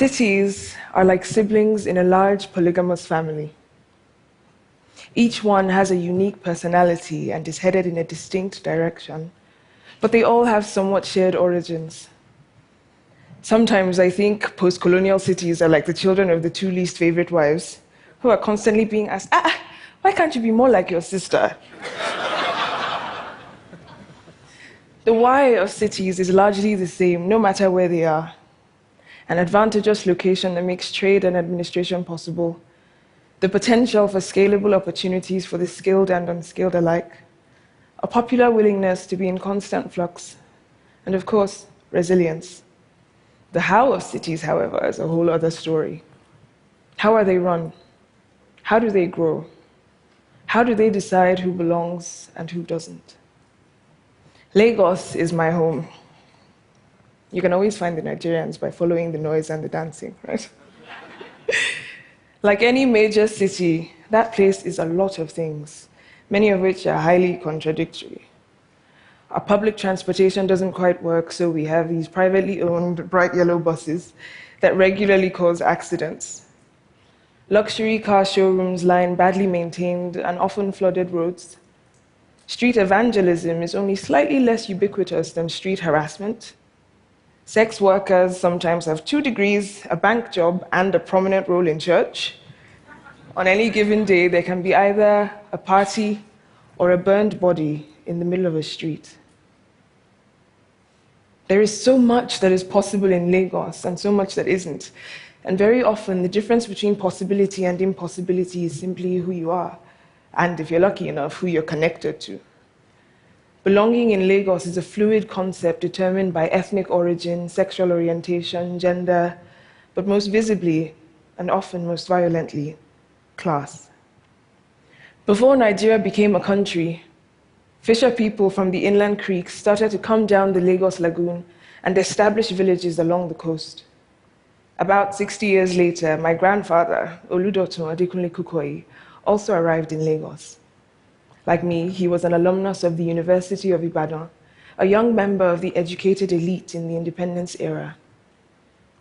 Cities are like siblings in a large polygamous family. Each one has a unique personality and is headed in a distinct direction, but they all have somewhat shared origins. Sometimes I think post-colonial cities are like the children of the two least favorite wives, who are constantly being asked, why can't you be more like your sister? The why of cities is largely the same, no matter where they are. An advantageous location that makes trade and administration possible, the potential for scalable opportunities for the skilled and unskilled alike, a popular willingness to be in constant flux, and of course, resilience. The how of cities, however, is a whole other story. How are they run? How do they grow? How do they decide who belongs and who doesn't? Lagos is my home. You can always find the Nigerians by following the noise and the dancing, right? Like any major city, that place is a lot of things, many of which are highly contradictory. Our public transportation doesn't quite work, so we have these privately owned bright yellow buses that regularly cause accidents. Luxury car showrooms line badly maintained and often flooded roads. Street evangelism is only slightly less ubiquitous than street harassment. Sex workers sometimes have 2 degrees, a bank job, and a prominent role in church. On any given day, there can be either a party or a burned body in the middle of a street. There is so much that is possible in Lagos and so much that isn't. And very often, the difference between possibility and impossibility is simply who you are, and if you're lucky enough, who you're connected to. Belonging in Lagos is a fluid concept determined by ethnic origin, sexual orientation, gender, but most visibly, and often most violently, class. Before Nigeria became a country, fisher people from the inland creeks started to come down the Lagos Lagoon and establish villages along the coast. About 60 years later, my grandfather, Oludotun Adekunle Kukoyi, also arrived in Lagos. Like me, he was an alumnus of the University of Ibadan, a young member of the educated elite in the independence era.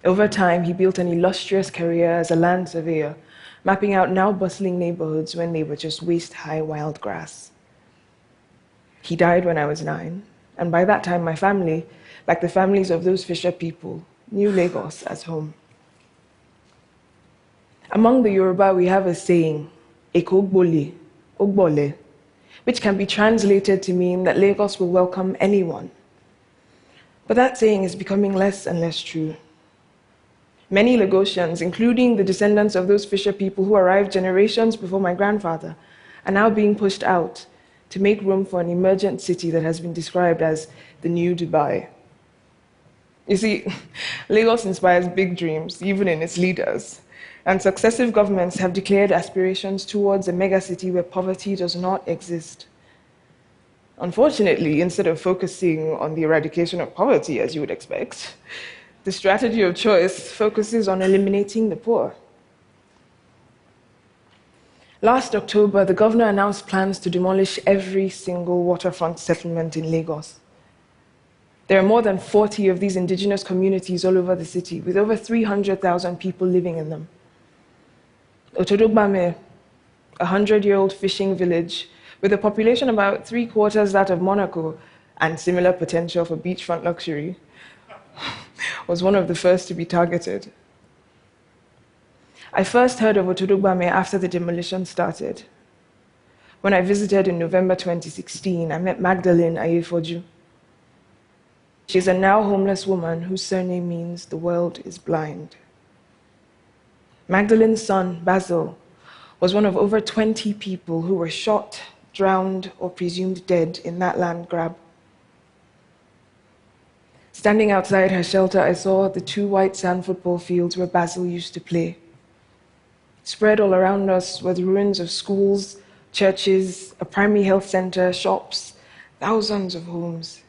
Over time, he built an illustrious career as a land surveyor, mapping out now bustling neighborhoods when they were just waist-high wild grass. He died when I was 9, and by that time, my family, like the families of those fisher people, knew Lagos as home. Among the Yoruba, we have a saying, Eko Gbole, Ogbole, which can be translated to mean that Lagos will welcome anyone. But that saying is becoming less and less true. Many Lagosians, including the descendants of those fisher people who arrived generations before my grandfather, are now being pushed out to make room for an emergent city that has been described as the new Dubai. You see, Lagos inspires big dreams, even in its leaders. And successive governments have declared aspirations towards a megacity where poverty does not exist. Unfortunately, instead of focusing on the eradication of poverty, as you would expect, the strategy of choice focuses on eliminating the poor. Last October, the governor announced plans to demolish every single waterfront settlement in Lagos. There are more than 40 of these indigenous communities all over the city, with over 300,000 people living in them. Otodogbame, a 100-year-old fishing village with a population about 3/4 that of Monaco and similar potential for beachfront luxury, was one of the first to be targeted. I first heard of Otodogbame after the demolition started. When I visited in November 2016, I met Magdalene Ayefoju. She's a now homeless woman whose surname means the world is blind. Magdalene's son, Basil, was one of over 20 people who were shot, drowned, or presumed dead in that land grab. Standing outside her shelter, I saw the 2 white sand football fields where Basil used to play. Spread all around us were the ruins of schools, churches, a primary health center, shops, thousands of homes.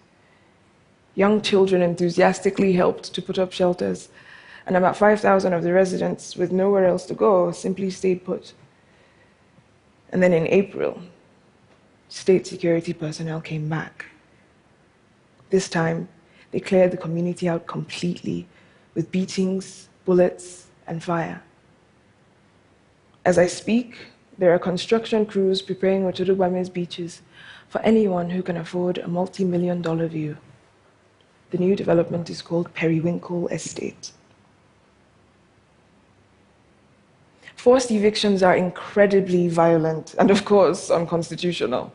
Young children enthusiastically helped to put up shelters, and about 5,000 of the residents, with nowhere else to go, simply stayed put. And then in April, state security personnel came back. This time, they cleared the community out completely, with beatings, bullets, and fire. As I speak, there are construction crews preparing Otodobame's beaches for anyone who can afford a multi-million-dollar view. The new development is called Periwinkle Estate. Forced evictions are incredibly violent and, of course, unconstitutional.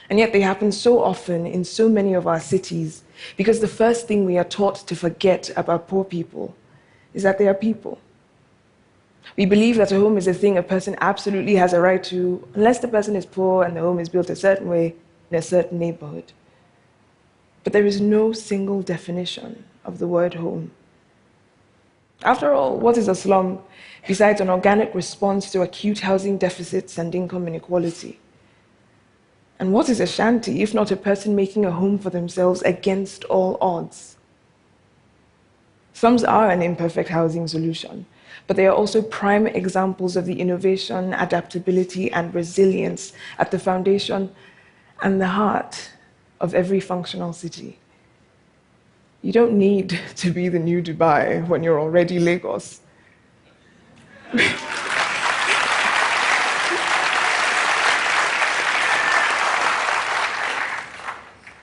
And yet they happen so often in so many of our cities because the first thing we are taught to forget about poor people is that they are people. We believe that a home is a thing a person absolutely has a right to, unless the person is poor and the home is built a certain way in a certain neighborhood. But there is no single definition of the word home. After all, what is a slum besides an organic response to acute housing deficits and income inequality? And what is a shanty if not a person making a home for themselves against all odds? Slums are an imperfect housing solution, but they are also prime examples of the innovation, adaptability, and resilience at the foundation and the heart of every functional city. You don't need to be the new Dubai when you're already Lagos.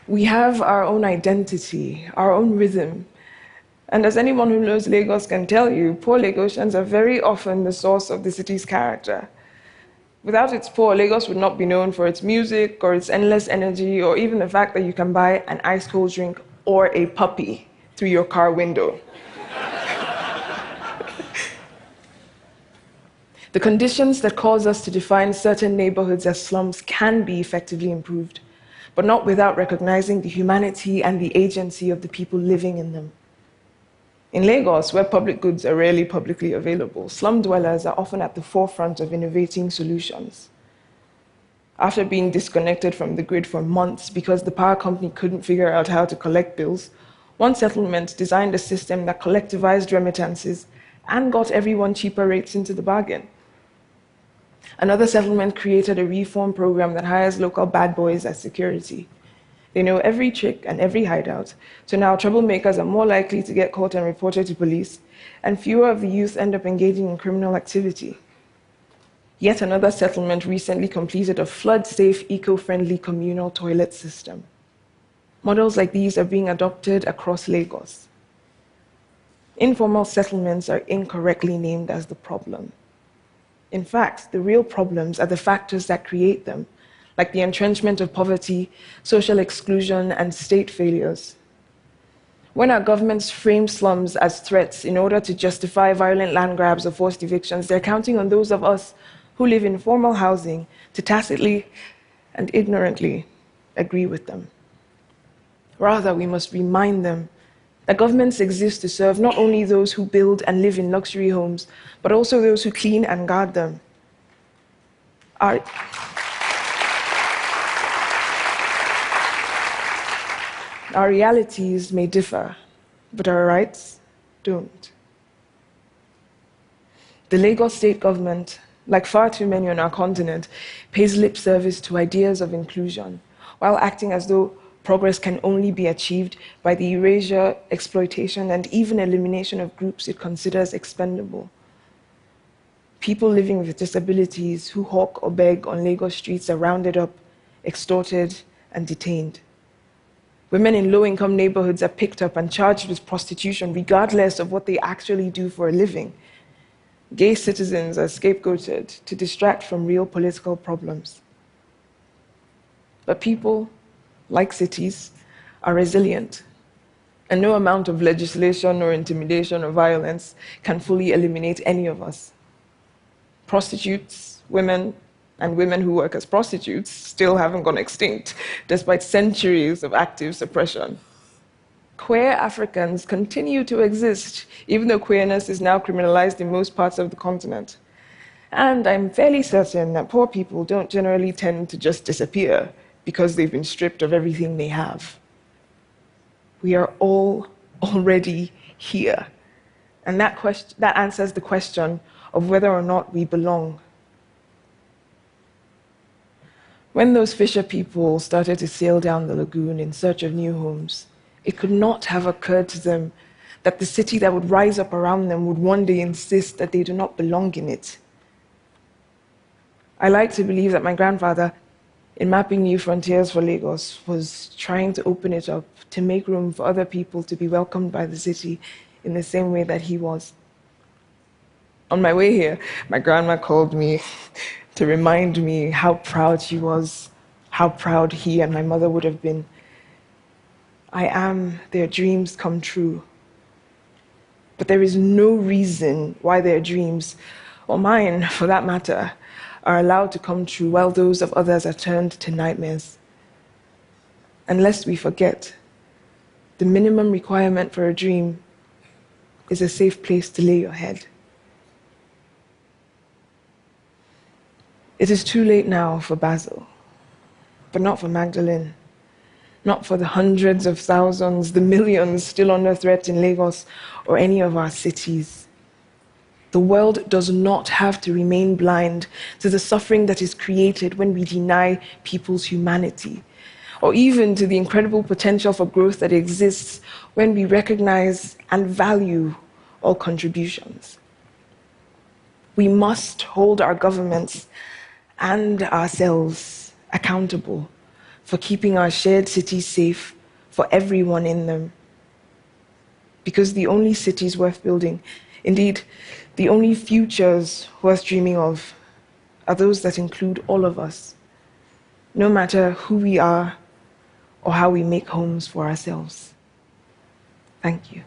We have our own identity, our own rhythm. And as anyone who knows Lagos can tell you, poor Lagosians are very often the source of the city's character. Without its poor, Lagos would not be known for its music or its endless energy or even the fact that you can buy an ice-cold drink or a puppy through your car window. The conditions that cause us to define certain neighborhoods as slums can be effectively improved, but not without recognizing the humanity and the agency of the people living in them. In Lagos, where public goods are rarely publicly available, slum dwellers are often at the forefront of innovating solutions. After being disconnected from the grid for months because the power company couldn't figure out how to collect bills, one settlement designed a system that collectivized remittances and got everyone cheaper rates into the bargain. Another settlement created a reform program that hires local bad boys as security. They know every trick and every hideout, so now troublemakers are more likely to get caught and reported to police, and fewer of the youth end up engaging in criminal activity. Yet another settlement recently completed a flood-safe, eco-friendly communal toilet system. Models like these are being adopted across Lagos. Informal settlements are incorrectly named as the problem. In fact, the real problems are the factors that create them, like the entrenchment of poverty, social exclusion, and state failures. When our governments frame slums as threats in order to justify violent land grabs or forced evictions, they're counting on those of us who live in formal housing to tacitly and ignorantly agree with them. Rather, we must remind them that governments exist to serve not only those who build and live in luxury homes, but also those who clean and guard them. Our realities may differ, but our rights don't. The Lagos state government, like far too many on our continent, pays lip service to ideas of inclusion, while acting as though progress can only be achieved by the erasure, exploitation, and even elimination of groups it considers expendable. People living with disabilities who hawk or beg on Lagos streets are rounded up, extorted, and detained. Women in low-income neighborhoods are picked up and charged with prostitution regardless of what they actually do for a living. Gay citizens are scapegoated to distract from real political problems. But people, like cities, are resilient, and no amount of legislation or intimidation or violence can fully eliminate any of us. Prostitutes, women, and women who work as prostitutes still haven't gone extinct, despite centuries of active suppression. Queer Africans continue to exist, even though queerness is now criminalized in most parts of the continent. And I'm fairly certain that poor people don't generally tend to just disappear because they've been stripped of everything they have. We are all already here. And that answers the question of whether or not we belong. When those fisher people started to sail down the lagoon in search of new homes, it could not have occurred to them that the city that would rise up around them would one day insist that they do not belong in it. I like to believe that my grandfather, in mapping new frontiers for Lagos, was trying to open it up to make room for other people to be welcomed by the city in the same way that he was. On my way here, my grandma called me to remind me how proud she was, how proud he and my mother would have been. I am their dreams come true. But there is no reason why their dreams, or mine for that matter, are allowed to come true while those of others are turned to nightmares. And lest we forget, the minimum requirement for a dream is a safe place to lay your head. It is too late now for Basil, but not for Magdalene, not for the hundreds of thousands, the millions still under threat in Lagos or any of our cities. The world does not have to remain blind to the suffering that is created when we deny people's humanity, or even to the incredible potential for growth that exists when we recognize and value all contributions. We must hold our governments and ourselves accountable for keeping our shared cities safe for everyone in them. Because the only cities worth building, indeed, the only futures worth dreaming of, are those that include all of us, no matter who we are or how we make homes for ourselves. Thank you.